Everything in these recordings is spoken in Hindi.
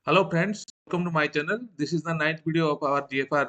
Hello friends, welcome to my channel. This is the ninth video of our GFR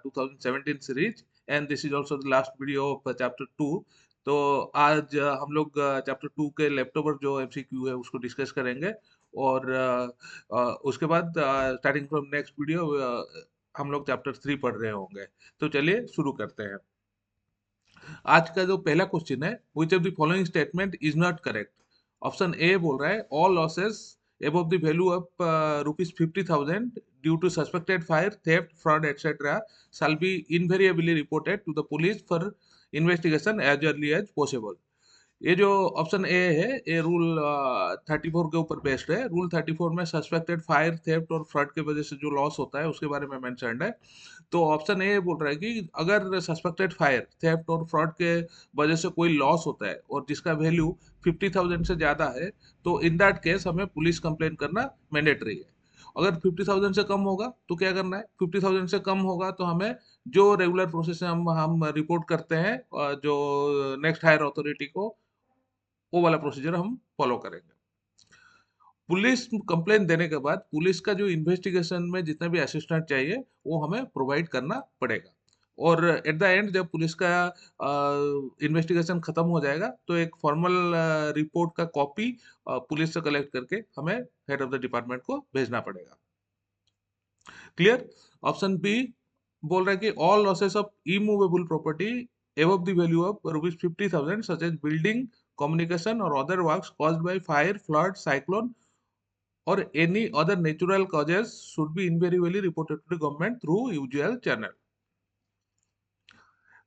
2017 series and this is also the last video of chapter 2. तो आज हम लोग चैप्टर 2 के लेफ्टओवर जो एमसीक्यू है उसको डिस्कस करेंगे और उसके बाद स्टार्टिंग फ्रॉम नेक्स्ट वीडियो हम लोग चैप्टर 3 पढ़ रहे होंगे। तो चलिए शुरू करते हैं। आज का जो पहला क्वेश्चन है, which of the following statement is not correct. Option A बोल रहा है all losses above the value of rupees 50,000 due to suspected fire, theft, fraud, etc. shall be invariably reported to the police for investigation as early as possible. ये जो ऑप्शन ए है ये रूल 34 के ऊपर बेस्ड है। रूल 34 में सस्पेक्टेड फायर, थेफ्ट और फ्लड के वजह से जो लॉस होता है उसके बारे में मेंशन्ड है। तो ऑप्शन ए बोल रहा है कि अगर सस्पेक्टेड फायर, थेफ्ट और फ्रॉड के वजह से कोई लॉस होता है और जिसका वैल्यू 50,000 से ज्यादा है तो इन दैट केस हमें पुलिस कंप्लेन करना मैंडेटरी है। अगर 50,000 से कम होगा तो क्या करना है? 50,000 से कम होगा तो हमें जो रेगुलर प्रोसेस है हम रिपोर्ट करते हैं जो नेक्स्ट हायर अथॉरिटी को, वो वाला प्रोसीजर हम फॉलो करेंगे। पुलिस कंप्लेन देने के बाद पुलिस का जो इन्वेस्टिगेशन में जितने भी असिस्टेंट चाहिए वो हमें प्रोवाइड करना पड़ेगा और एट द एंड जब पुलिस का इन्वेस्टिगेशन खत्म हो जाएगा तो एक फॉर्मल रिपोर्ट का कॉपी पुलिस से कलेक्ट करके हमें हेड ऑफ द डिपार्टमेंट को भेजना पड़ेगा। क्लियर? ऑप्शन बी बोल रहा है कि all losses of immovable property above the value of rupees 50,000 such as building, communication or other works caused by fire, flood, cyclone or any other natural causes should be invariably reported to the government through usual channel.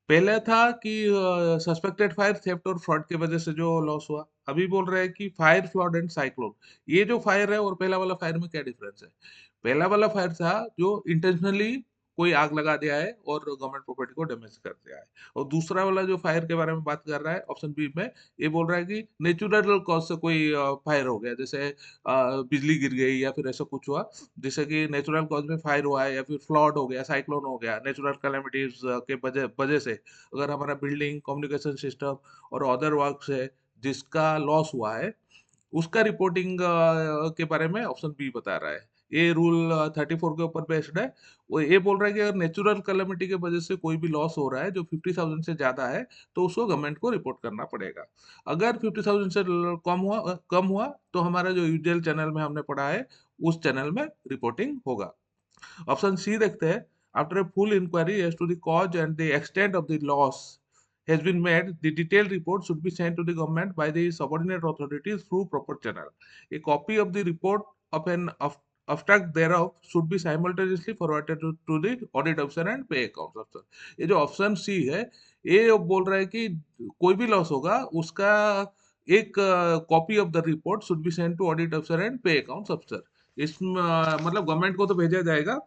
पहले था कि सस्पेक्टेड फायर, थेफ्ट और फ्लड की वजह से जो लॉस हुआ। अभी बोल रहे हैं कि फायर, फ्लड एंड साइक्लोन। ये जो फायर है और पहला वाला फायर में क्या डिफरेंस है? पहला वाला फायर था जो इंटेंशनली कोई आग लगा दिया है और गवर्नमेंट प्रॉपर्टी को डैमेज कर दिया है और दूसरा वाला जो फायर के बारे में बात कर रहा है ऑप्शन बी में, ये बोल रहा है कि नेचुरल कॉज से कोई फायर हो गया, जैसे बिजली गिर गई या फिर ऐसा कुछ हुआ जैसे कि नेचुरल कॉज में फायर हुआ है या फिर फ्लड हो गया, साइक्लोन हो गया, नेचुरल कैलेमिटीज के वजह वजह से अगर हमारा बिल्डिंग, कम्युनिकेशन सिस्टम और अदर वर्क्स है जिसका लॉस हुआ है उसका रिपोर्टिंग के बारे में ऑप्शन बी बता रहा है। ये रूल 34 के ऊपर बेस्ड है। वो ये बोल रहा है कि अगर नेचुरल कैलेमिटी के वजह से कोई भी लॉस हो रहा है जो 50,000 से ज्यादा है तो उसको गवर्नमेंट को रिपोर्ट करना पड़ेगा। अगर 50,000 से कम हुआ तो हमारा जो यूजुअल चैनल में हमने पढ़ा है उस चैनल में रिपोर्टिंग होगा। ऑप्शन सी देखते हैं। After a full inquiry as to the cause and the extent of the loss has been made, the detailed report should be sent to the government by the subordinate authorities through proper channel. A copy of the report of an abstract thereof should be simultaneously forwarded to the audit officer and pay accounts officer. ये जो ऑप्शन सी है ये बोल रहा है कि कोई भी लॉस होगा उसका एक copy of the report should be sent to audit officer and pay accounts officer. इसमें मतलब गवर्नमेंट को तो भेजा जाएगा,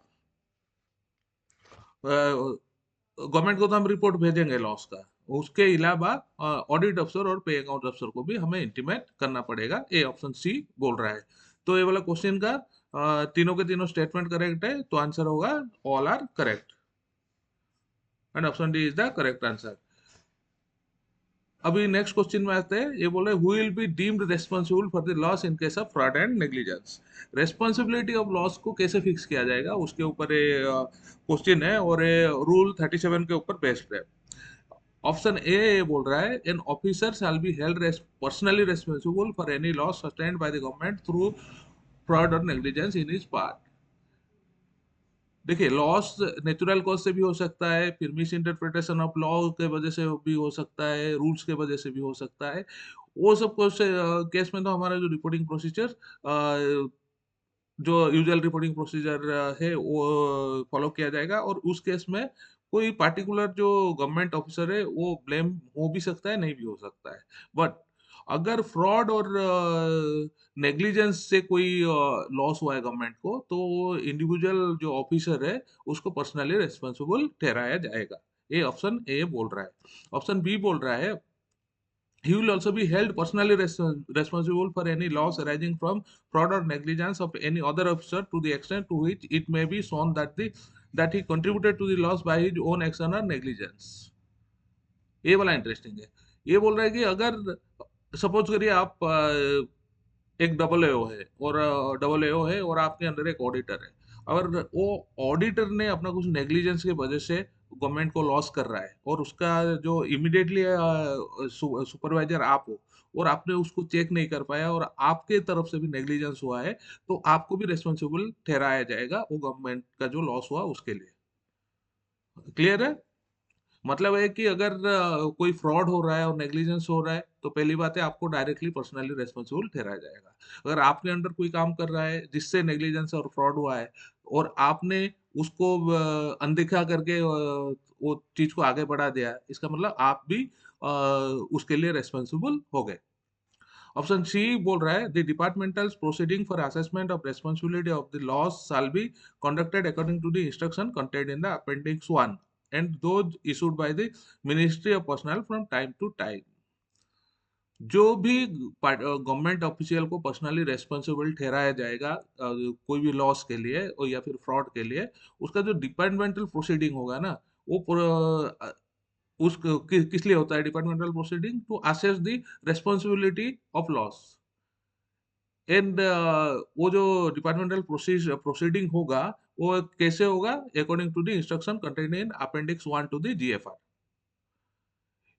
गवर्नमेंट को तो हम रिपोर्ट भेजेंगे लॉस का, उसके अलावा ऑडिट अफसर और पे अकाउंट अफसर को भी हमें इंटीमेट करना पड़ेगा। ये ऑप्शन सी बोल रहा है। तो ये वाला क्वेश्चन का तीनों के तीनों स्टेटमेंट करेक्ट है तो आंसर होगा all are correct and option D is the correct answer. अभी नेक्स्ट क्वेश्चन में आते हैं। ये बोल रहे who will be deemed responsible for the loss in case of fraud and negligence. Responsibility of loss को कैसे फिक्स किया जाएगा उसके ऊपर ये क्वेश्चन है और ये रूल 37 के ऊपर बेस्ड है। ऑप्शन ए बोल रहा है an officer shall be held personally responsible for any loss sustained by the government through fraud और नेग्लिजेंस इन हिज पार्ट। देखिए लॉस नेचुरल कॉज से भी हो सकता है, फिर मिस इंटरप्रिटेशन ऑफ लॉ के वजह से भी हो सकता है, रूल्स के वजह से भी हो सकता है। वो सब केस में तो हमारा जो रिपोर्टिंग प्रोसीजर जो यूजुअल रिपोर्टिंग प्रोसीजर है वो फॉलो किया जाएगा और उस केस में कोई पार्टिकुलर जो गवर्नमेंट ऑफिसर है वो ब्लेम हो भी सकता है, नहीं भी हो सकता है। बट अगर फ्रॉड और नेग्लिजेंस से कोई लॉस हुआ है गवर्नमेंट को तो इंडिविजुअल जो ऑफिसर है उसको पर्सनली रिस्पॉन्सिबल ठहराया जाएगा। ये ऑप्शन ए बोल रहा है। ऑप्शन बी बोल रहा है he will also be held personally responsible for any loss arising from fraud or negligence of any other officer to the extent to which it may be shown that he contributed to the loss by his own action or negligence। ये वाला इंटरेस्टिंग है। ये बोल रहा है कि अगर सपोज करिए आप एक डबल एओ है और डबल एओ है और आपके अंदर एक ऑडिटर है। अगर वो ऑडिटर ने अपना कुछ नेग्लिजेंस की वजह से गवर्नमेंट को लॉस कर रहा है और उसका जो इमीडिएटली सुपरवाइजर आप हो और आपने उसको चेक नहीं कर पाया और आपके तरफ से भी नेग्लिजेंस हुआ है, तो आपको भी रिस्पॉन्सिबल ठहराया जाएगा वो गवर्नमेंट का जो लॉस हुआ उसके लिए। क्लियर है? मतलब है कि अगर कोई फ्रॉड हो रहा है और नेग्लिजेंस हो रहा है तो पहली बात है आपको डायरेक्टली पर्सनली रेस्पॉन्सिबल ठहराया जाएगा। अगर आपके अंडर कोई काम कर रहा है जिससे नेग्लिजेंस और फ्रॉड हुआ है और आपने उसको अनदेखा करके वो चीज को आगे बढ़ा दिया, इसका मतलब आप भी उसके लिए रेस्पॉन्सिबल हो गए। ऑप्शन सी बोल रहा है the departmental proceeding for assessment of responsibility of the loss shall be conducted according to the instruction contained in the appendix 1 and those issued by the ministry of personnel from time to time। जो भी गवर्नमेंट ऑफिशियल को पर्सनली रेस्पॉन्सिबल ठहराया जाएगा कोई भी लॉस के लिए और या फिर फ्रॉड के लिए, उसका जो डिपार्टमेंटल प्रोसीडिंग होगा ना, वो किस लिए होता है departmental proceeding? To assess the responsibility of loss. And वो जो डिपार्टमेंटल प्रोसीडिंग होगा वो कैसे होगा? According to the instruction contain in appendix 1 to the GFR.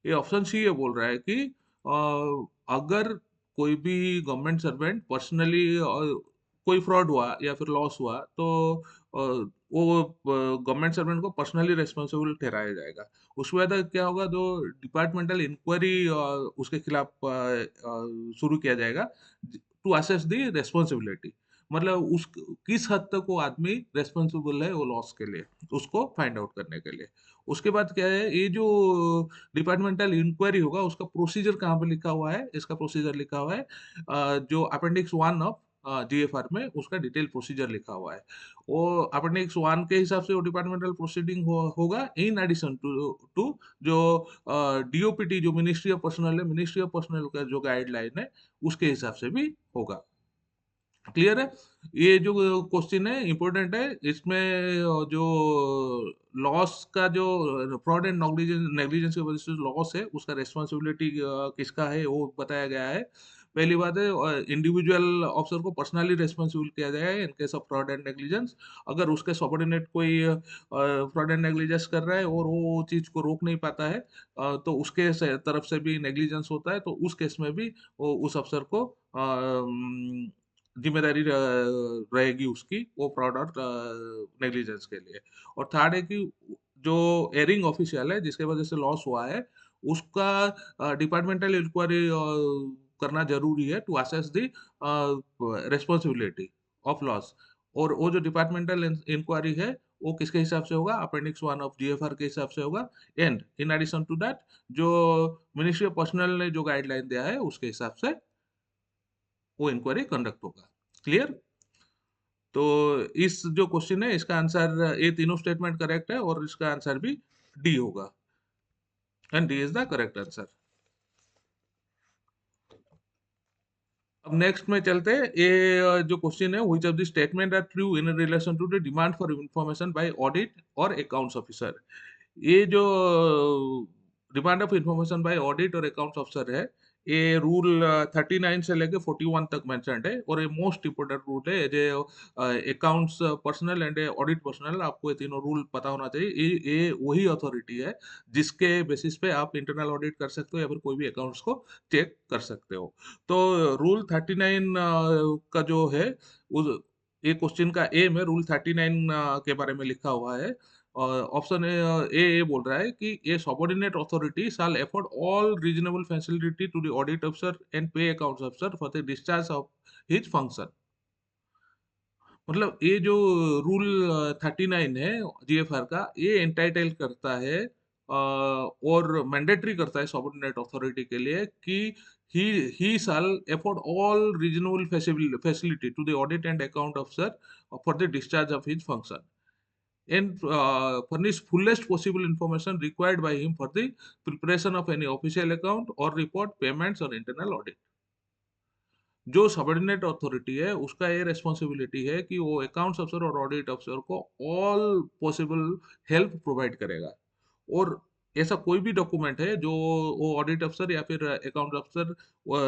ये ऑप्शन सी ये बोल रहा है कि अगर कोई भी गवर्नमेंट सर्वेंट पर्सनली कोई फ्रॉड हुआ या फिर लॉस हुआ तो वो गवर्नमेंट सर्वेंट को पर्सनली रेस्पॉन्सिबल ठहराया जाएगा। उसके बाद क्या होगा? जो डिपार्टमेंटल इंक्वायरी उसके खिलाफ शुरू किया जाएगा टू असेस द रेस्पॉन्सिबिलिटी। मतलब उस किस हद तक वो आदमी रेस्पॉन्सिबल है वो लॉस के लिए, उसको फाइंड आउट करने के लिए। उसके बाद क्या है, ये जो डिपार्टमेंटल इंक्वायरी होगा उसका प्रोसीजर कहाँ पे लिखा हुआ है? इसका प्रोसीजर लिखा हुआ है जो अपेंडिक्स 1 ऑफ जीएफआर में उसका डिटेल प्रोसीजर लिखा हुआ है। वो अपेंडिक्स 1 के हिसाब से वो डिपार्टमेंटल प्रोसीडिंग होगा इन एडिशन टू टू जो डीओपीटी जो मिनिस्ट्री ऑफ पर्सनल है, मिनिस्ट्री ऑफ पर्सनल का जो गाइडलाइन है उसके हिसाब से भी होगा। क्लियर है? ये जो क्वेश्चन है इंपॉर्टेंट है। इसमें जो लॉस का जो फ्रॉड एंड नेग्लिजेंस की वजह से लॉस है उसका रेस्पॉन्सिबिलिटी किसका है वो बताया गया है। पहली बात है इंडिविजुअल ऑफिसर को पर्सनली रेस्पॉन्सिबल किया जाएगा इन case of fraud and negligence. अगर उसके सबऑर्डिनेट कोई फ्रॉड एंड नेग्लिजेंस कर रहा है और वो चीज को रोक नहीं पाता है तो उसके तरफ से भी नेग्लिजेंस होता है, तो उस केस में भी वो उस अफसर को जिम्मेदारी रहेगी उसकी वो फ्रॉड और नेग्लिजेंस के लिए। और थर्ड है कि जो एयरिंग ऑफिशियल है जिसके वजह से लॉस हुआ है उसका डिपार्टमेंटल इंक्वायरी करना जरूरी है to assess the responsibility of loss. और वो जो डिपार्टमेंटल इंक्वायरी है वो किसके हिसाब से होगा? अपेंडिक्स 1 ऑफ जीएफआर के हिसाब से होगा। And in addition to that जो मिनिस्ट्री ऑफ पर्सनल ने जो गाइडलाइन दिया है उसके हिसाब से वो इंक्वायरी कंडक्ट होगा। क्लियर? तो इस जो क्वेश्चन है इसका आंसर ये तीनों स्टेटमेंट करेक्ट है और इसका आंसर भी डी होगा and D is the correct answer. अब नेक्स्ट में चलते हैं। ये जो क्वेश्चन है which of the statement are true in relation to the demand for information by audit और अकाउंट्स ऑफिसर। ये जो demand of information by audit और अकाउंट्स ऑफिसर है, ये रूल 39 से लेके 41 तक मेंशन्ड है और ये मोस्ट इंपोर्टेंट रूल है। जो accounts personal and audit personal, आपको ये तीनों रूल पता होना चाहिए। ये वही अथॉरिटी है जिसके बेसिस पे आप इंटरनल ऑडिट कर सकते हो या फिर कोई भी अकाउंट्स को चेक कर सकते हो। तो रूल 39 का जो है उस ये क्वेश्चन का ए में रूल 39 के बारे में लिखा हुआ है। ऑप्शन ए बोल रहा है कि ये subordinate authority shall afford all reasonable facility to the audit अफसर एंड पे अकाउंट्स अफसर for the discharge of his function. मतलब ये जो रूल 39 है जीएफआर का, ये एंटाइटल करता है और मैंडेटरी करता है सबऑर्डिनेट अथॉरिटी के लिए कि he he shall afford all reasonable facility to the audit and account अफसर for the discharge of his function and furnish fullest possible information required by him for the preparation of any official account or report, payments or internal audit। जो सबऑर्डिनेट अथॉरिटी है उसका ये रेस्पॉन्सिबिलिटी है कि वो अकाउंट्स अफसर और ऑडिट अफसर को ऑल पॉसिबल हेल्प प्रोवाइड करेगा। और ऐसा कोई भी डॉक्यूमेंट है जो वो ऑडिट अफसर या फिर अकाउंट अफसर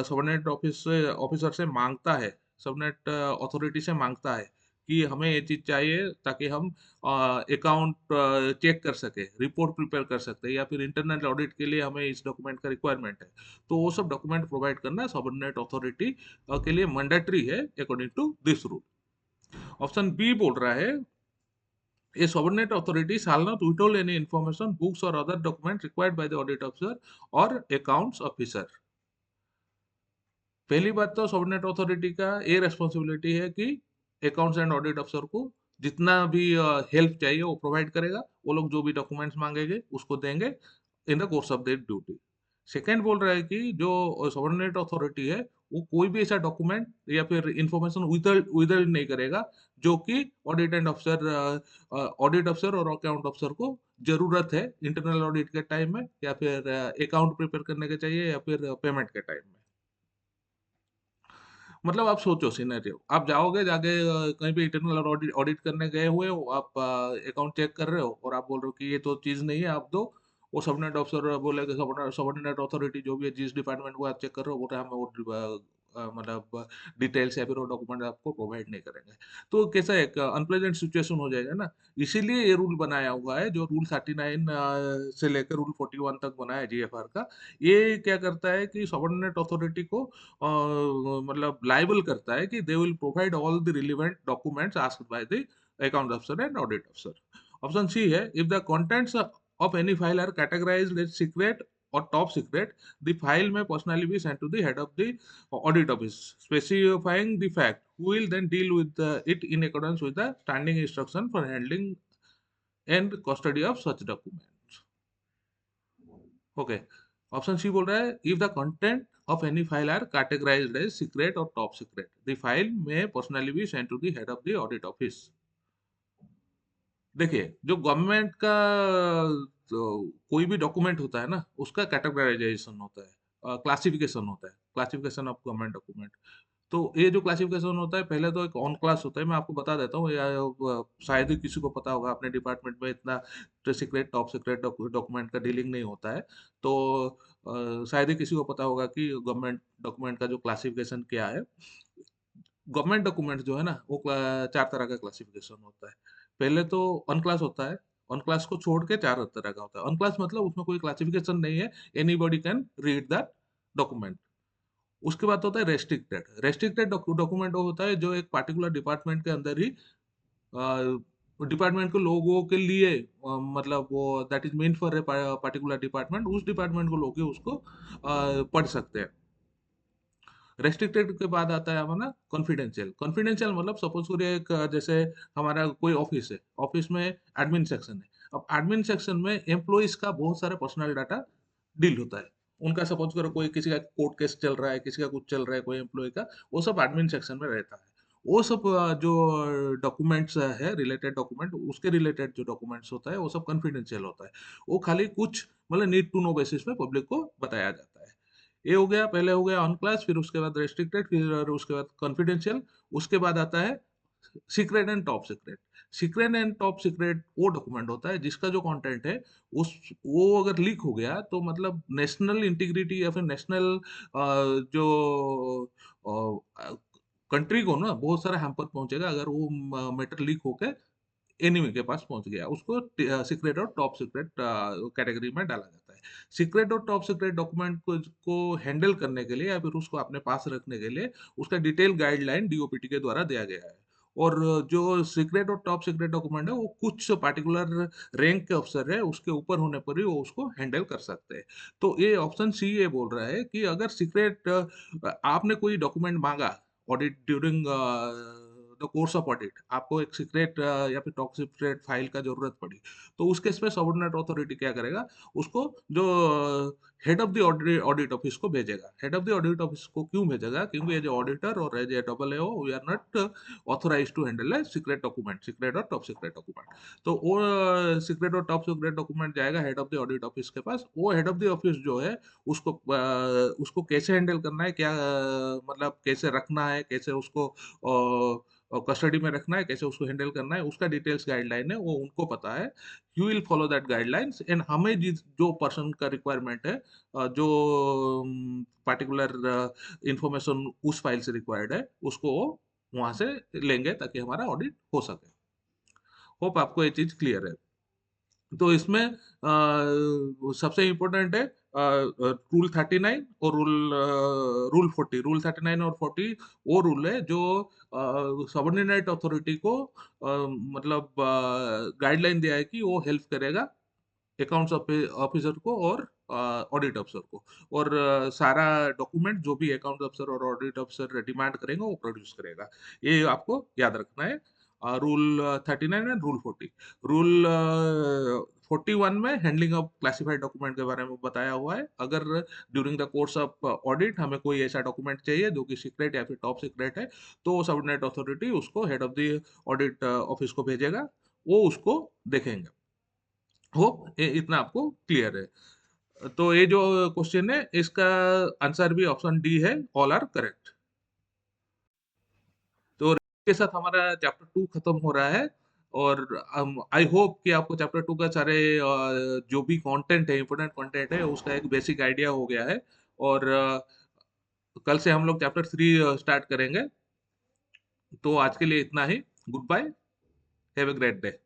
सबऑर्डिनेट ऑफिसर से मांगता है, सबऑर्डिनेट अथॉरिटी से मांगता है कि हमें ये चीज चाहिए ताकि हम अकाउंट चेक कर सके, रिपोर्ट प्रिपेयर कर सकते हैं, या फिर इंटरनल ऑडिट के लिए हमें इस डॉक्यूमेंट का रिक्वायरमेंट है, तो वो सब डॉक्यूमेंट प्रोवाइड करना सबऑर्डिनेट अथॉरिटी के लिए मैंडेटरी है according to this rule. Option B बोल रहा है, a subordinate authority shall not withhold any information, books or other documents required by the audit officer or accounts officer। पहली बात तो सबऑर्डिनेट अथॉरिटी का ये रेस्पॉन्सिबिलिटी है कि अकाउंट्स एंड ऑडिट अफसर को जितना भी हेल्प चाहिए वो प्रोवाइड करेगा, वो लोग जो भी डॉक्यूमेंट्स मांगेंगे उसको देंगे in the course of their duty. Second बोल रहा है कि जो सबऑर्डिनेट अथॉरिटी है वो कोई भी ऐसा डॉक्यूमेंट या फिर इंफॉर्मेशन विदल्ड नहीं करेगा जो कि ऑडिट अफसर और अकाउंट अफसर को जरूरत है इंटरनल ऑडिट के टाइम में, या फिर अकाउंट प्रिपेयर करने के चाहिए, या फिर पेमेंट के टाइम में। मतलब आप सोचो सिनेरियो, आप जाओगे जाके कहीं पे इंटरनल ऑडिट ऑडिट करने गए हुए हो, आप अकाउंट चेक कर रहे हो और आप बोल रहे हो कि ये तो चीज नहीं है, आप दो। वो सबनेट अफसर बोलेगा, सबऑर्डिनेट अथॉरिटी जो भी है जिस डिपार्टमेंट को आप चेक कर रहे हो, बोल रहे हैं हमें वो मतलब डिटेल्स या फिर वो डॉक्यूमेंट आपको प्रोवाइड नहीं करेंगे। तो कैसा एक अनप्लेजेंट सिचुएशन हो जाएगा ना। इसीलिए ये रूल बनाया हुआ है, जो रूल 39 से लेकर रूल 41 तक बना है जीएफआर का। ये क्या करता है कि सबऑर्डिनेट अथॉरिटी को मतलब लाइबल करता है कि they will provide all the relevant documents asked by the account अफसर एंड ऑडिट अफसर। ऑप्शन सी है, if the contents of any file are categorised as secret or top secret, the file may personally be sent to the head of the audit office, specifying the fact, who will then deal with it in accordance with the standing instruction for handling and custody of such documents। Okay, option C बोल रहा है, if the content of any file are categorised as secret और top secret, the file may personally be sent to the head of the audit office. देखिए, जो गवर्नमेंट का तो कोई भी डॉक्यूमेंट होता है ना, उसका कैटेगराइजेशन होता है, क्लासिफिकेशन होता है, क्लासिफिकेशन ऑफ गवर्नमेंट डॉक्यूमेंट। तो ये जो क्लासिफिकेशन होता है, पहले तो एक ऑन क्लास होता है, मैं आपको बता देता हूँ, या शायद ही किसी को पता होगा, अपने डिपार्टमेंट में इतना सीक्रेट टॉप सीक्रेट डॉक्यूमेंट का डीलिंग नहीं होता है। तो शायद ही किसी को पता होगा कि गवर्नमेंट डॉक्यूमेंट का जो क्लासिफिकेशन क्या है। गवर्नमेंट डॉक्यूमेंट जो है ना, वो चार तरह का क्लासिफिकेशन होता है। पहले तो ऑन क्लास होता है, ऑन क्लास को छोड़ के चार तरह का होता है। ऑन क्लास मतलब उसमें कोई क्लासिफिकेशन नहीं है, anybody can read that document. उसके बाद होता है रेस्ट्रिक्टेड। रेस्ट्रिक्टेड डॉक्यूमेंट वो होता है जो एक पार्टिकुलर डिपार्टमेंट के अंदर ही डिपार्टमेंट के लोगों के लिए मतलब वो that is meant for a particular department, उस डिपार्टमेंट को लोग ही उसको पढ़ सकते हैं। रेस्ट्रिक्टेड के बाद आता है हमारा कॉन्फिडेंशियल। कॉन्फिडेंशियल मतलब सपोज करिए एक जैसे हमारा कोई ऑफिस है, ऑफिस में एडमिन सेक्शन है। अब एडमिन सेक्शन में एम्प्लॉइज का बहुत सारा पर्सनल डाटा डील होता है। उनका सपोज करो कोई किसी का कोर्ट केस चल रहा है, किसी का कुछ चल रहा है, कोई एम्प्लॉय का, वो सब एडमिन सेक्शन में रहता है। वो सब जो डॉक्यूमेंट्स है, रिलेटेड डॉक्यूमेंट, उसके रिलेटेड जो डॉक्यूमेंट्स होता है वो सब कॉन्फिडेंशियल होता है। वो खाली कुछ मतलब नीड टू नो बेसिस पे पब्लिक को बताया जाता है। ये हो गया, पहले हो गया ऑन क्लास, फिर उसके बाद रेस्ट्रिक्टेड, फिर उसके बाद कॉन्फिडेंशियल। उसके बाद आता है secret and top secret. Secret and top secret वो डॉक्यूमेंट होता है जिसका जो कंटेंट है उस वो अगर लीक हो गया तो मतलब नेशनल इंटीग्रिटी या फिर नेशनल जो कंट्री को ना बहुत सारा हैम्पर पहुंचेगा अगर वो मैटर लीक होके एनिमी के पास पहुंच गया। उसको सीक्रेट और टॉप सीक्रेट कैटेगरी में डाला जाता है। सीक्रेट और टॉप सीक्रेट डॉक्यूमेंट को हैंडल करने के लिए या फिर उसको अपने पास रखने के लिए उसका डिटेल गाइडलाइन डीओपीटी के द्वारा दिया गया है। और जो सीक्रेट और टॉप सीक्रेट डॉक्यूमेंट है वो कुछ पार्टिकुलर रैंक के अफसर है, उसके ऊपर होने पर ही वो उसको हैंडल कर सकते हैं। तो ये ऑप्शन सी ये बोल रहा है कि अगर सीक्रेट आपने कोई डॉक्यूमेंट मांगा audit during the course of audit, आपको एक सीक्रेट या फिर टॉप सीक्रेट फाइल का जरूरत पड़ी, तो उस केस में सबऑर्डिनेट अथॉरिटी क्या करेगा, उसको जो head of the audit office को भेजेगा। Head of the audit office को क्यों भेजेगा? क्योंकि एज ए ऑडिटर और as a double AO we are not authorise to handle a secret document, secret और टॉप सीक्रेट डॉक्यूमेंट। तो वो सीक्रेट और टॉप सीक्रेट डॉक्यूमेंट जाएगा head of the audit office के पास। वो हेड ऑफ द ऑफिस जो है उसको कैसे हैंडल करना है, क्या मतलब कैसे रखना है, कैसे उसको कस्टडी में रखना है, कैसे उसको हैंडल करना है, उसका डिटेल्स गाइडलाइन है, वो उनको पता है। You will follow that guidelines and हमें जो पर्सन का रिक्वायरमेंट है, जो पर्टिकुलर इंफॉर्मेशन उस फाइल से रिक्वायर्ड है, उसको वहां से लेंगे ताकि हमारा ऑडिट हो सके। होप आपको ये चीज क्लियर है। तो इसमें सबसे इम्पोर्टेंट है रूल 39 और रूल 40। रूल 39 और 40 वो रूल है जो सबऑर्डिनेट अथॉरिटी को मतलब गाइडलाइन दिया है कि वो हेल्प करेगा अकाउंट्स ऑफिसर को और ऑडिट अफसर को। और सारा डॉक्यूमेंट जो भी अकाउंट अफसर और ऑडिट अफसर डिमांड करेंगे वो प्रोड्यूस करेगा। ये आपको याद रखना है। Rule 39 and rule 40। रूल 41 में हैंडलिंग ऑफ क्लासिफाइड डॉक्यूमेंट के बारे में बताया हुआ है। अगर during the course of audit हमें कोई ऐसा डॉक्यूमेंट चाहिए जो कि सीक्रेट या फिर टॉप सीक्रेट है, तो सबऑर्डिनेट अथॉरिटी उसको head of the audit office को भेजेगा, वो उसको देखेंगे। होप इतना आपको क्लियर है। तो ये जो क्वेश्चन है इसका आंसर भी ऑप्शन डी है, ऑल आर करेक्ट। तो इसके साथ हमारा चैप्टर 2 खत्म हो रहा है। और आई होप कि आपको चैप्टर 2 का सारे जो भी कंटेंट है, इंपोर्टेंट कंटेंट है, उसका एक बेसिक आइडिया हो गया है। और कल से हम लोग चैप्टर 3 स्टार्ट करेंगे। तो आज के लिए इतना ही। Goodbye, have a great day.